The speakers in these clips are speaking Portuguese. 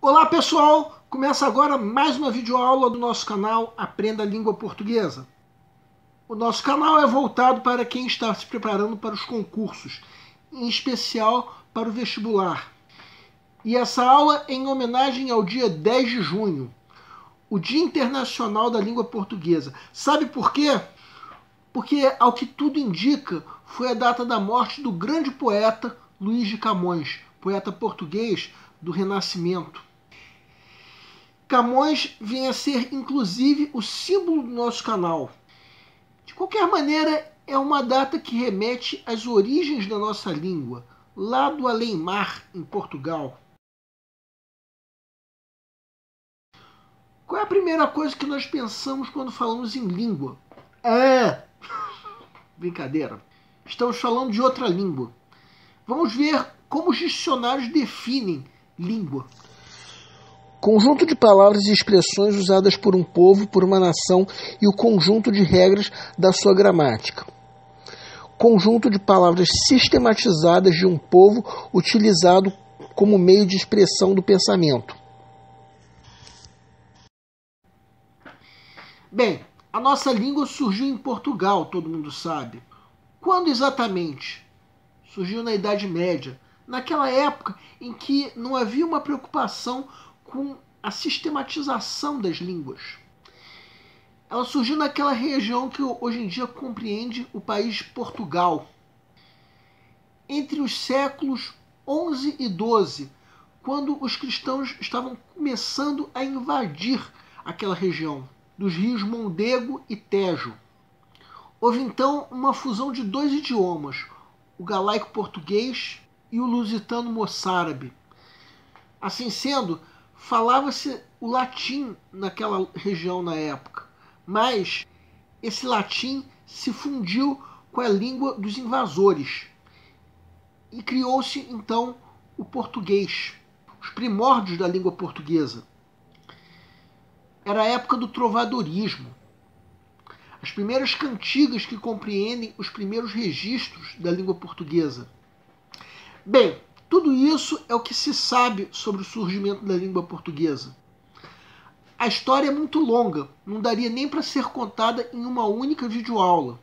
Olá pessoal, começa agora mais uma videoaula do nosso canal Aprenda a Língua Portuguesa. O nosso canal é voltado para quem está se preparando para os concursos, em especial para o vestibular. E essa aula é em homenagem ao dia 10 de junho, o Dia Internacional da Língua Portuguesa. Sabe por quê? Porque, ao que tudo indica, foi a data da morte do grande poeta Luís de Camões, poeta português do Renascimento. Camões vem a ser, inclusive, o símbolo do nosso canal. De qualquer maneira, é uma data que remete às origens da nossa língua, lá do além-mar, em Portugal. Qual é a primeira coisa que nós pensamos quando falamos em língua? Brincadeira. Estamos falando de outra língua. Vamos ver como os dicionários definem língua. Conjunto de palavras e expressões usadas por um povo, por uma nação e o conjunto de regras da sua gramática. Conjunto de palavras sistematizadas de um povo utilizado como meio de expressão do pensamento. Bem, a nossa língua surgiu em Portugal, todo mundo sabe. Quando exatamente? Surgiu na Idade Média, naquela época em que não havia uma preocupação com a sistematização das línguas. Ela surgiu naquela região que hoje em dia compreende o país de Portugal. Entre os séculos 11 e 12, quando os cristãos estavam começando a invadir aquela região, dos rios Mondego e Tejo. Houve então uma fusão de dois idiomas, o galaico-português e o lusitano-moçárabe. Assim sendo, falava-se o latim naquela região na época, mas esse latim se fundiu com a língua dos invasores e criou-se então o português, os primórdios da língua portuguesa. Era a época do trovadorismo. As primeiras cantigas que compreendem os primeiros registros da língua portuguesa. Bem, tudo isso é o que se sabe sobre o surgimento da língua portuguesa. A história é muito longa, não daria nem para ser contada em uma única videoaula.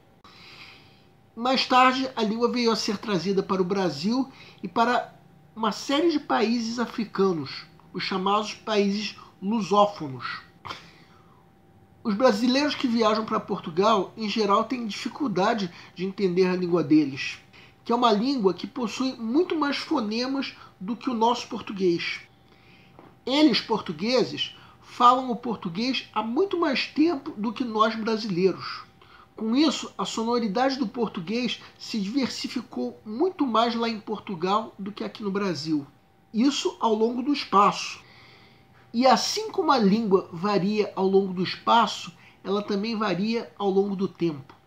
Mais tarde, a língua veio a ser trazida para o Brasil e para uma série de países africanos, os chamados países lusófonos. Os brasileiros que viajam para Portugal, em geral, têm dificuldade de entender a língua deles, que é uma língua que possui muito mais fonemas do que o nosso português. Eles, portugueses, falam o português há muito mais tempo do que nós brasileiros. Com isso, a sonoridade do português se diversificou muito mais lá em Portugal do que aqui no Brasil. Isso ao longo do espaço. E assim como a língua varia ao longo do espaço, ela também varia ao longo do tempo.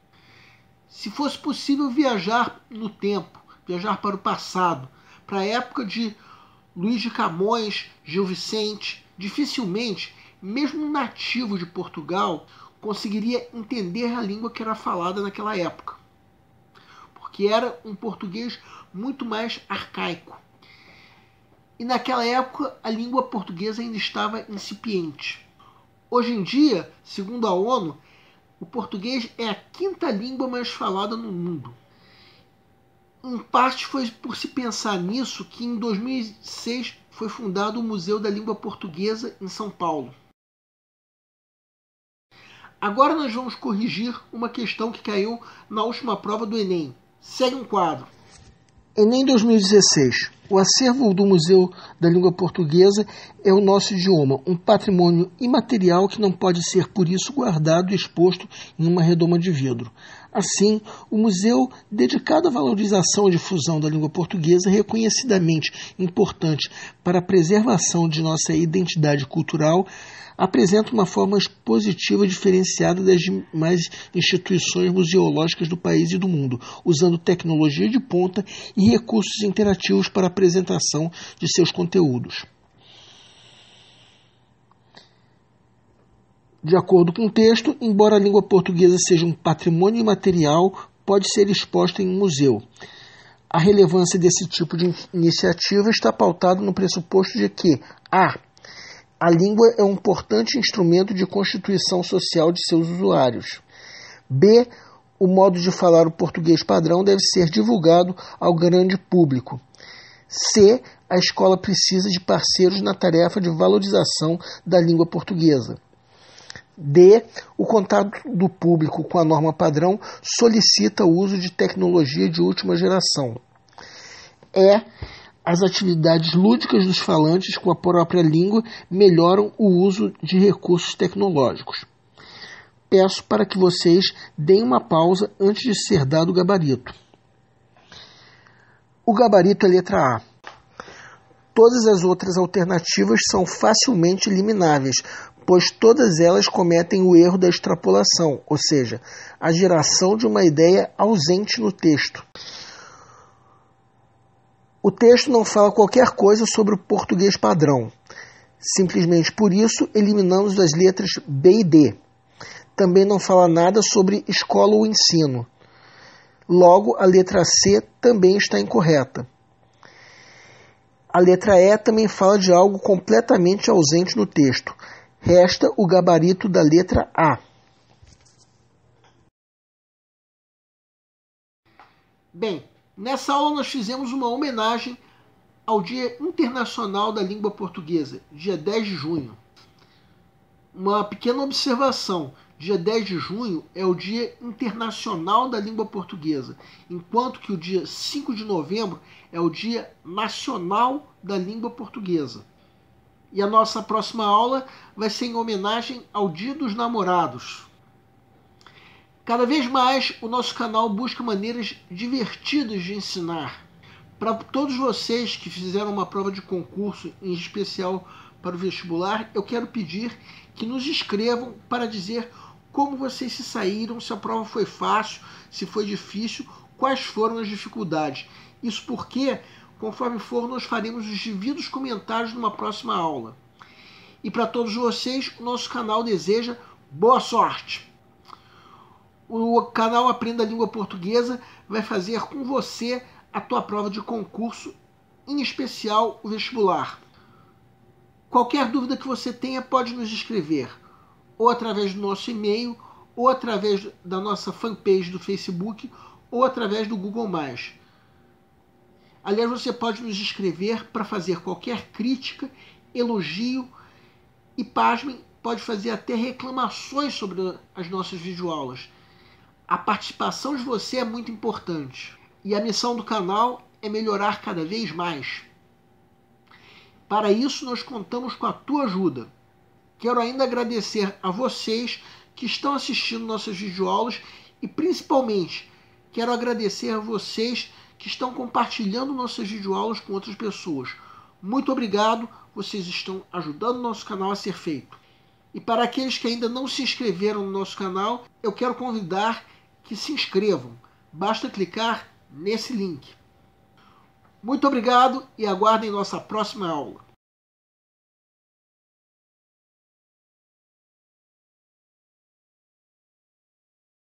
Se fosse possível viajar no tempo, viajar para o passado, para a época de Luís de Camões, Gil Vicente, dificilmente, mesmo um nativo de Portugal, conseguiria entender a língua que era falada naquela época, porque era um português muito mais arcaico. E naquela época a língua portuguesa ainda estava incipiente. Hoje em dia, segundo a ONU, o português é a quinta língua mais falada no mundo. Em parte foi por se pensar nisso que em 2006 foi fundado o Museu da Língua Portuguesa em São Paulo. Agora nós vamos corrigir uma questão que caiu na última prova do Enem. Segue um quadro. Enem 2016. O acervo do Museu da Língua Portuguesa é o nosso idioma, um patrimônio imaterial que não pode ser, por isso, guardado e exposto em uma redoma de vidro. Assim, o museu, dedicado à valorização e difusão da língua portuguesa, reconhecidamente importante para a preservação de nossa identidade cultural, apresenta uma forma expositiva diferenciada das demais instituições museológicas do país e do mundo, usando tecnologia de ponta e recursos interativos para a apresentação de seus conteúdos. De acordo com o texto, embora a língua portuguesa seja um patrimônio imaterial, pode ser exposta em um museu. A relevância desse tipo de iniciativa está pautada no pressuposto de que a. A língua é um importante instrumento de constituição social de seus usuários. B. O modo de falar o português padrão deve ser divulgado ao grande público. C. A escola precisa de parceiros na tarefa de valorização da língua portuguesa. D. O contato do público com a norma padrão solicita o uso de tecnologia de última geração. E. As atividades lúdicas dos falantes com a própria língua melhoram o uso de recursos tecnológicos. Peço para que vocês deem uma pausa antes de ser dado o gabarito. O gabarito é letra A. Todas as outras alternativas são facilmente elimináveis, pois todas elas cometem o erro da extrapolação, ou seja, a geração de uma ideia ausente no texto. O texto não fala qualquer coisa sobre o português padrão. Simplesmente por isso, eliminamos as letras B e D. Também não fala nada sobre escola ou ensino. Logo, a letra C também está incorreta. A letra E também fala de algo completamente ausente no texto. Resta o gabarito da letra A. Bem, nessa aula nós fizemos uma homenagem ao Dia Internacional da Língua Portuguesa, dia 10 de junho. Uma pequena observação: dia 10 de junho é o Dia Internacional da Língua Portuguesa, enquanto que o dia 5 de novembro é o Dia Nacional da Língua Portuguesa. E a nossa próxima aula vai ser em homenagem ao Dia dos Namorados. Cada vez mais o nosso canal busca maneiras divertidas de ensinar. Para todos vocês que fizeram uma prova de concurso, em especial para o vestibular, eu quero pedir que nos escrevam para dizer como vocês se saíram, se a prova foi fácil, se foi difícil, quais foram as dificuldades. Isso porque, conforme for, nós faremos os devidos comentários numa próxima aula. E para todos vocês, o nosso canal deseja boa sorte. O canal Aprenda a Língua Portuguesa vai fazer com você a tua prova de concurso, em especial o vestibular. Qualquer dúvida que você tenha, pode nos escrever, ou através do nosso e-mail, ou através da nossa fanpage do Facebook, ou através do Google+. Aliás, você pode nos escrever para fazer qualquer crítica, elogio e, pasmem, pode fazer até reclamações sobre as nossas videoaulas. A participação de você é muito importante. E a missão do canal é melhorar cada vez mais. Para isso, nós contamos com a tua ajuda. Quero ainda agradecer a vocês que estão assistindo nossas videoaulas e, principalmente, quero agradecer a vocês que estão compartilhando nossas videoaulas com outras pessoas. Muito obrigado, vocês estão ajudando o nosso canal a ser feito. E para aqueles que ainda não se inscreveram no nosso canal, eu quero convidar que se inscrevam. Basta clicar nesse link. Muito obrigado e aguardem nossa próxima aula.